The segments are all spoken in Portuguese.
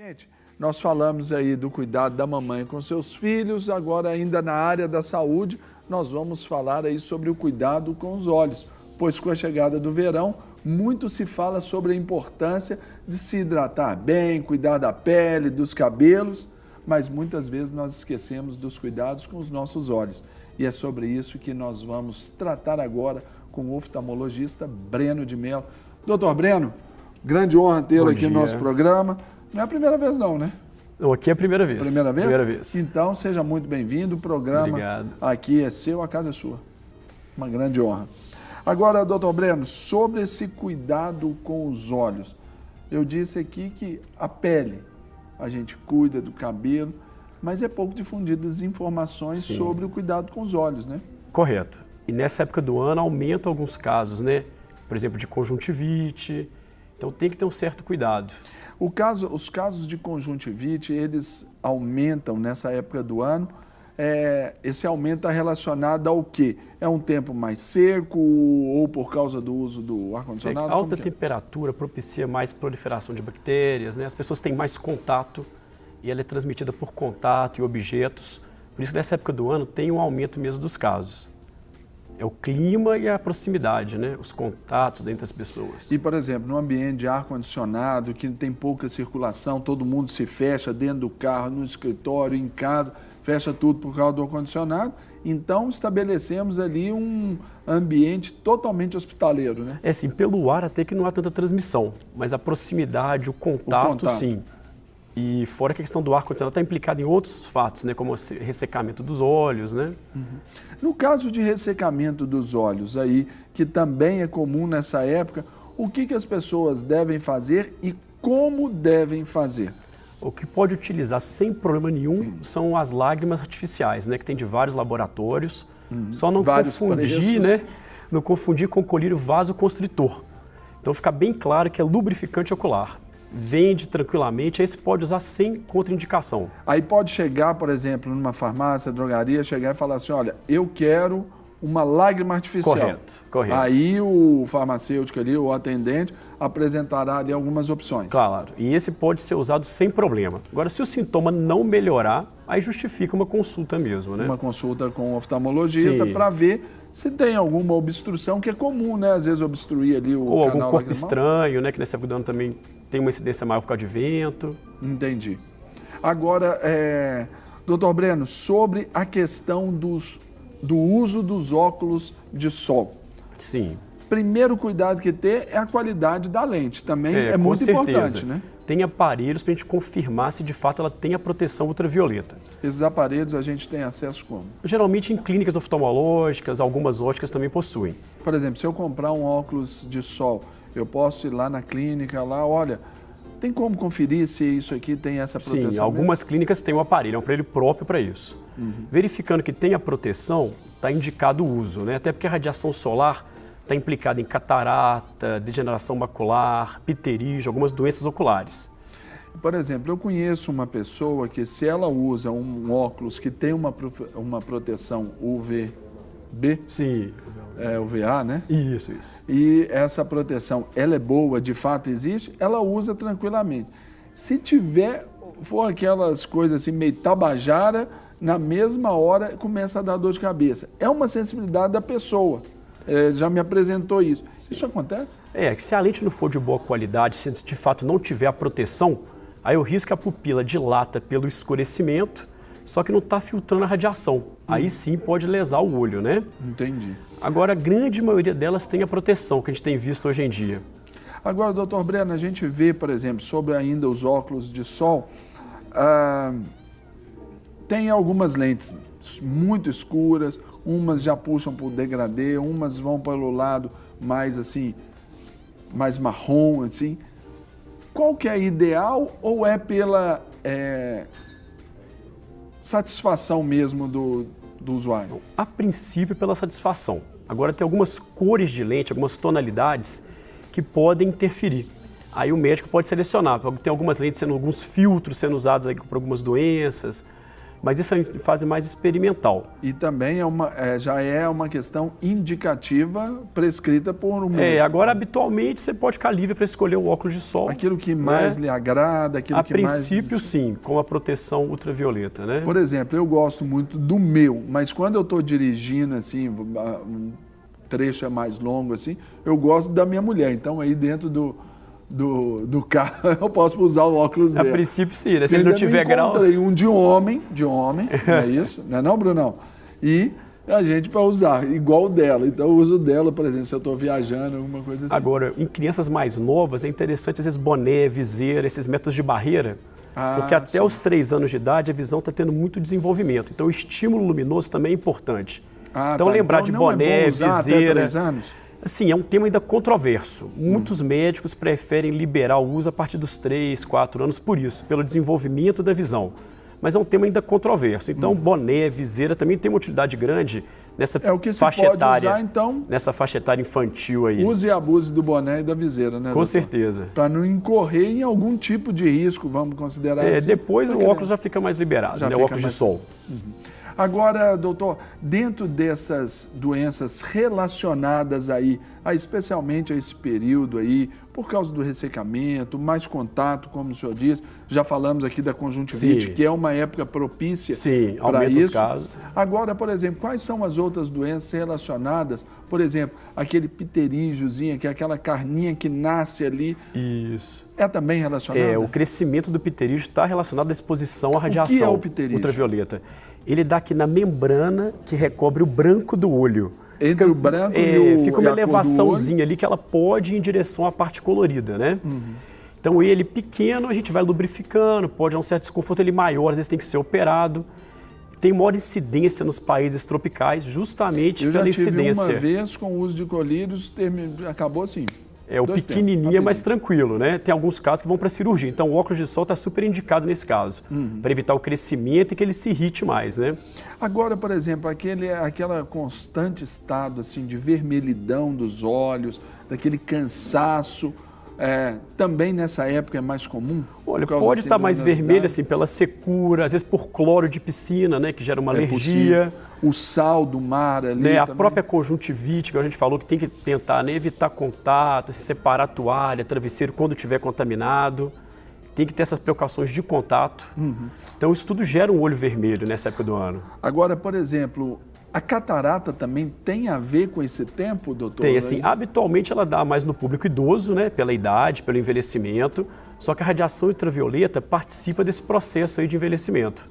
Gente, nós falamos aí do cuidado da mamãe com seus filhos, agora ainda na área da saúde, nós vamos falar aí sobre o cuidado com os olhos, pois com a chegada do verão, muito se fala sobre a importância de se hidratar bem, cuidar da pele, dos cabelos, mas muitas vezes nós esquecemos dos cuidados com os nossos olhos. E é sobre isso que nós vamos tratar agora com o oftalmologista Breno de Mello. Doutor Breno, grande honra tê-lo aqui no nosso programa. Não é a primeira vez não, né? Não, aqui é a primeira vez. Primeira vez? Primeira vez. Então, seja muito bem-vindo. O programa Obrigado. Aqui é seu, a casa é sua. Uma grande honra. Agora, doutor Breno, sobre esse cuidado com os olhos. Eu disse aqui que a pele, a gente cuida do cabelo, mas é pouco difundidas as informações sobre o cuidado com os olhos, né? Correto. E nessa época do ano aumenta alguns casos, né? Por exemplo, de conjuntivite. Então tem que ter um certo cuidado. Os casos de conjuntivite, eles aumentam nessa época do ano. Esse aumento está relacionado ao quê? É um tempo mais seco ou por causa do uso do ar-condicionado? Alta temperatura propicia mais proliferação de bactérias, né? As pessoas têm mais contato e ela é transmitida por contato e objetos. Por isso, nessa época do ano, tem um aumento mesmo dos casos. É o clima e a proximidade, né? Os contatos entre as pessoas. E, por exemplo, no ambiente de ar-condicionado, que tem pouca circulação, todo mundo se fecha dentro do carro, no escritório, em casa, fecha tudo por causa do ar-condicionado. Então, estabelecemos ali um ambiente totalmente hospitaleiro, né? É sim, pelo ar até que não há tanta transmissão, mas a proximidade, o contato. Sim. E fora que a questão do ar-condicionado está implicada em outros fatos, né, como o ressecamento dos olhos, né? Uhum. No caso de ressecamento dos olhos aí, que também é comum nessa época, o que as pessoas devem fazer e como devem fazer? O que pode utilizar sem problema nenhum são as lágrimas artificiais, né, que tem de vários laboratórios. Só não confundir, né? Não confundir com colírio vasoconstritor. Então fica bem claro que é lubrificante ocular. Vende tranquilamente, aí você pode usar sem contraindicação. Aí pode chegar, por exemplo, numa farmácia, drogaria, chegar e falar assim, olha, eu quero uma lágrima artificial. Correto. Aí o farmacêutico ali, o atendente, apresentará ali algumas opções. Claro, e esse pode ser usado sem problema. Agora, se o sintoma não melhorar, aí justifica uma consulta mesmo, né? Uma consulta com o oftalmologista para ver se tem alguma obstrução, que é comum, né? Às vezes obstruir ali o canal algum corpo lacrimal. estranho, né? Que nessa época do ano também tem uma incidência maior por causa de vento. Entendi. Agora, doutor Breno, sobre a questão do uso dos óculos de sol. Sim. Primeiro cuidado que ter é a qualidade da lente, também é muito importante, né? Tem aparelhos para a gente confirmar se de fato ela tem a proteção ultravioleta. Esses aparelhos a gente tem acesso como? Geralmente em clínicas oftalmológicas, algumas óticas também possuem. Por exemplo, se eu comprar um óculos de sol, eu posso ir lá na clínica, olha, tem como conferir se isso aqui tem essa proteção? Sim, algumas clínicas têm um aparelho próprio para isso. Verificando que tem a proteção, está indicado o uso, né? Até porque a radiação solar está implicada em catarata, degeneração macular, pterígio, algumas doenças oculares. Por exemplo, eu conheço uma pessoa que se ela usa um óculos que tem uma proteção UVB, sim, UVA, né? Isso. E essa proteção, ela é boa, de fato existe, ela usa tranquilamente. Se for aquelas coisas assim meio tabajara, na mesma hora começa a dar dor de cabeça. É uma sensibilidade da pessoa. Já me apresentou isso. Isso acontece? Que se a lente não for de boa qualidade, se de fato não tiver a proteção, aí o risco é a pupila dilata pelo escurecimento, só que não está filtrando a radiação. Aí sim pode lesar o olho, né? Entendi. Agora, a grande maioria delas tem a proteção que a gente tem visto hoje em dia. Agora, doutor Breno, a gente vê, por exemplo, sobre ainda os óculos de sol, tem algumas lentes muito escuras, umas já puxam para o degradê, umas vão pelo lado mais assim, mais marrom, assim. Qual que é ideal ou é pela satisfação mesmo do usuário? A princípio, pela satisfação. Agora, tem algumas cores de lente, algumas tonalidades que podem interferir. Aí o médico pode selecionar. Tem algumas lentes alguns filtros sendo usados aí para algumas doenças. Mas isso é em fase mais experimental. E também já é uma questão indicativa prescrita por um médico. Agora, habitualmente, você pode ficar livre para escolher o óculos de sol. Aquilo que mais lhe agrada, aquilo que mais... A princípio, sim, com a proteção ultravioleta, né? Por exemplo, eu gosto muito do meu, mas quando eu estou dirigindo, assim, um trecho é mais longo, assim, eu gosto da minha mulher. Então, aí dentro do carro, eu posso usar o óculos dela. A princípio, sim, né? Se ele não tiver grau... Eu encontrei um de homem, não é isso? Não é não, Brunão? E a gente para usar, igual o dela. Então, eu uso o dela, por exemplo, se eu estou viajando, alguma coisa assim. Agora, em crianças mais novas, é interessante, às vezes, boné, viseira, esses métodos de barreira, porque até os 3 anos de idade, a visão está tendo muito desenvolvimento. Então, o estímulo luminoso também é importante. Então, lembrar de boné, viseira... Até 3 anos? Assim, é um tema ainda controverso. Muitos médicos preferem liberar o uso a partir dos 3, 4 anos por isso, pelo desenvolvimento da visão. Mas é um tema ainda controverso. Então, boné, viseira também tem uma utilidade grande nessa faixa etária. Usar, então, nessa faixa etária infantil aí. Use e abuse do boné e da viseira, né? Com certeza. Para não incorrer em algum tipo de risco, vamos considerar assim. Depois o óculos já fica mais liberado, né? O óculos de sol. Agora, doutor, dentro dessas doenças relacionadas aí, especialmente a esse período aí, por causa do ressecamento, mais contato, como o senhor diz, já falamos aqui da conjuntivite, que é uma época propícia para isso. Os casos. Agora, por exemplo, quais são as outras doenças relacionadas? Por exemplo, aquele pterígiozinho, que é aquela carninha que nasce ali. Isso. É também relacionado? O crescimento do pterígio está relacionado à exposição à radiação o que é o pterígio? Ultravioleta. Ele dá aqui na membrana que recobre o branco do olho. Entre o branco e fica uma elevaçãozinha ali que ela pode ir em direção à parte colorida, né? Então, ele pequeno, a gente vai lubrificando, pode dar um certo desconforto, ele maior, às vezes tem que ser operado. Tem maior incidência nos países tropicais, justamente pela incidência. Eu já tive uma vez com o uso de colírios, acabou assim. O pequenininho é mais tranquilo, né? Tem alguns casos que vão para cirurgia. Então, o óculos de sol está super indicado nesse caso, para evitar o crescimento e que ele se irrite mais, né? Agora, por exemplo, aquela constante estado assim de vermelhidão dos olhos, daquele cansaço, também nessa época é mais comum? Olha, pode estar mais vermelho assim pela secura, às vezes por cloro de piscina, né, que gera uma alergia. Possível. O sal do mar ali né, a própria conjuntivite, que a gente falou que tem que tentar, né, evitar contato, se separar a toalha, travesseiro quando estiver contaminado. Tem que ter essas precauções de contato. Então, isso tudo gera um olho vermelho nessa época do ano. Agora, por exemplo, a catarata também tem a ver com esse tempo, doutor? Tem, assim, habitualmente ela dá mais no público idoso, né, pela idade, pelo envelhecimento, só que a radiação ultravioleta participa desse processo aí de envelhecimento,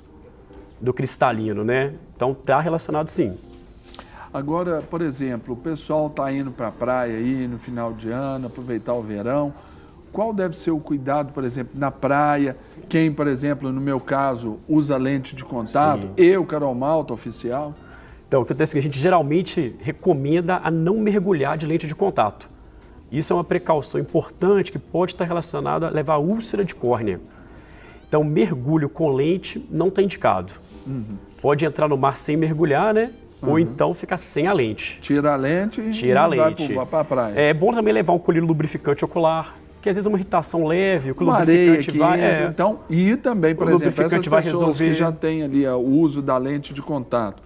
do cristalino, né? Então, está relacionado sim. Agora, por exemplo, o pessoal está indo para a praia aí no final de ano, aproveitar o verão. Qual deve ser o cuidado, por exemplo, na praia? Quem, por exemplo, no meu caso, usa lente de contato, eu, Carol Malta, oficial? Então, o que acontece é que a gente geralmente recomenda a não mergulhar de lente de contato. Isso é uma precaução importante que pode estar relacionada a levar a úlcera de córnea. Então, mergulho com lente não está indicado. Pode entrar no mar sem mergulhar, né? Ou então ficar sem a lente. Tira a lente e vai para a praia. É bom também levar um colírio lubrificante ocular, que às vezes é uma irritação leve, o que o lubrificante vai... Então, e também, por exemplo, essas pessoas que já têm ali o uso da lente de contato,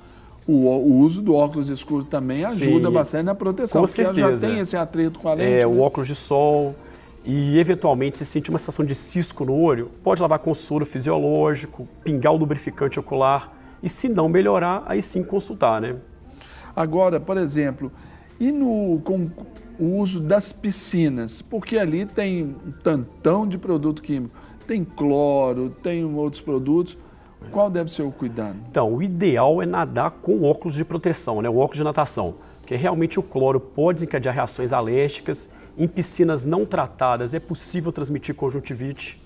o uso do óculos escuro também ajuda bastante na proteção. Com certeza. Porque já tem esse atrito com a lente. O óculos de sol... E, eventualmente, se sentir uma sensação de cisco no olho, pode lavar com soro fisiológico, pingar o lubrificante ocular. E, se não melhorar, aí sim consultar, né? Agora, por exemplo, com o uso das piscinas? Porque ali tem um tantão de produto químico. Tem cloro, tem outros produtos. Qual deve ser o cuidado? Então, o ideal é nadar com óculos de proteção, né? O óculos de natação. Porque realmente o cloro pode desencadear reações alérgicas. Em piscinas não tratadas é possível transmitir conjuntivite.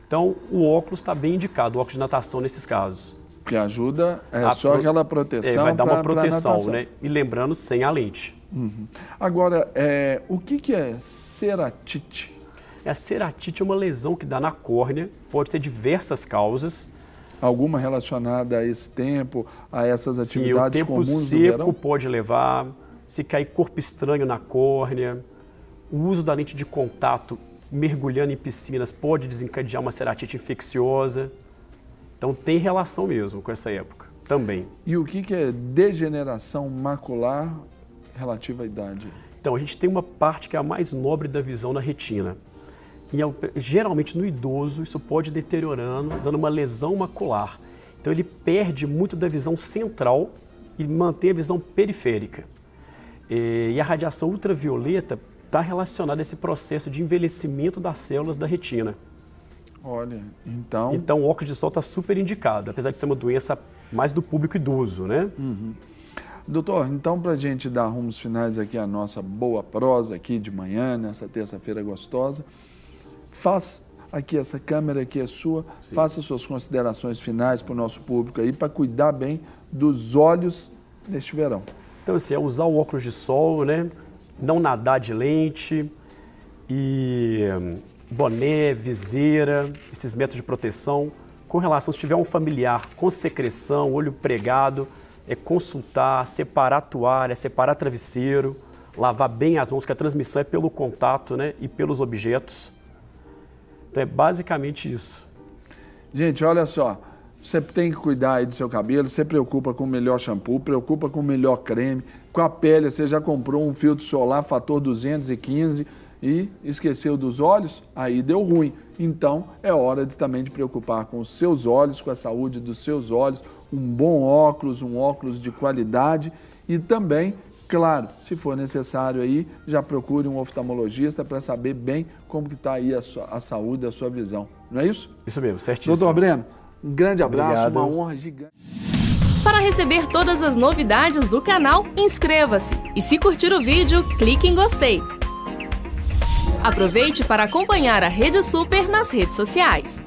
Então, o óculos está bem indicado, o óculos de natação nesses casos. Que ajuda, só aquela proteção. Vai dar uma proteção, né? E lembrando, sem a lente. Agora, o que é ceratite? A ceratite é uma lesão que dá na córnea, pode ter diversas causas. Alguma relacionada a esse tempo, a essas atividades comuns do verão? O tempo seco pode levar, se cair corpo estranho na córnea. O uso da lente de contato mergulhando em piscinas pode desencadear uma ceratite infecciosa. Então tem relação mesmo com essa época também. E o que é degeneração macular relativa à idade? Então a gente tem uma parte que é a mais nobre da visão na retina. E geralmente no idoso isso pode ir deteriorando, dando uma lesão macular. Então ele perde muito da visão central e mantém a visão periférica. E a radiação ultravioleta está relacionada a esse processo de envelhecimento das células da retina. Olha, então... Então o óculos de sol está super indicado, apesar de ser uma doença mais do público idoso, né? Doutor, então para a gente dar rumos finais aqui à nossa boa prosa aqui de manhã, nessa terça-feira gostosa, faça aqui, essa câmera aqui é sua, sim, faça suas considerações finais para o nosso público aí, para cuidar bem dos olhos neste verão. Então assim, é usar o óculos de sol, né? Não nadar de lente e boné, viseira, esses métodos de proteção. Com relação, se tiver um familiar com secreção, olho pregado, é consultar, separar a toalha, separar travesseiro, lavar bem as mãos, que a transmissão é pelo contato, né, e pelos objetos. Então é basicamente isso. Gente, olha só, você tem que cuidar aí do seu cabelo, você preocupa com o melhor shampoo, preocupa com o melhor creme, com a pele, você já comprou um filtro solar fator 215 e esqueceu dos olhos, aí deu ruim. Então é hora também de preocupar com os seus olhos, com a saúde dos seus olhos, um bom óculos, um óculos de qualidade e também, claro, se for necessário aí, já procure um oftalmologista para saber bem como que está aí a saúde, a sua visão. Não é isso? Isso mesmo, certíssimo. Doutor Breno, um grande abraço, obrigado. Uma honra gigante. Para receber todas as novidades do canal, inscreva-se e se curtir o vídeo, clique em gostei. Aproveite para acompanhar a Rede Super nas redes sociais.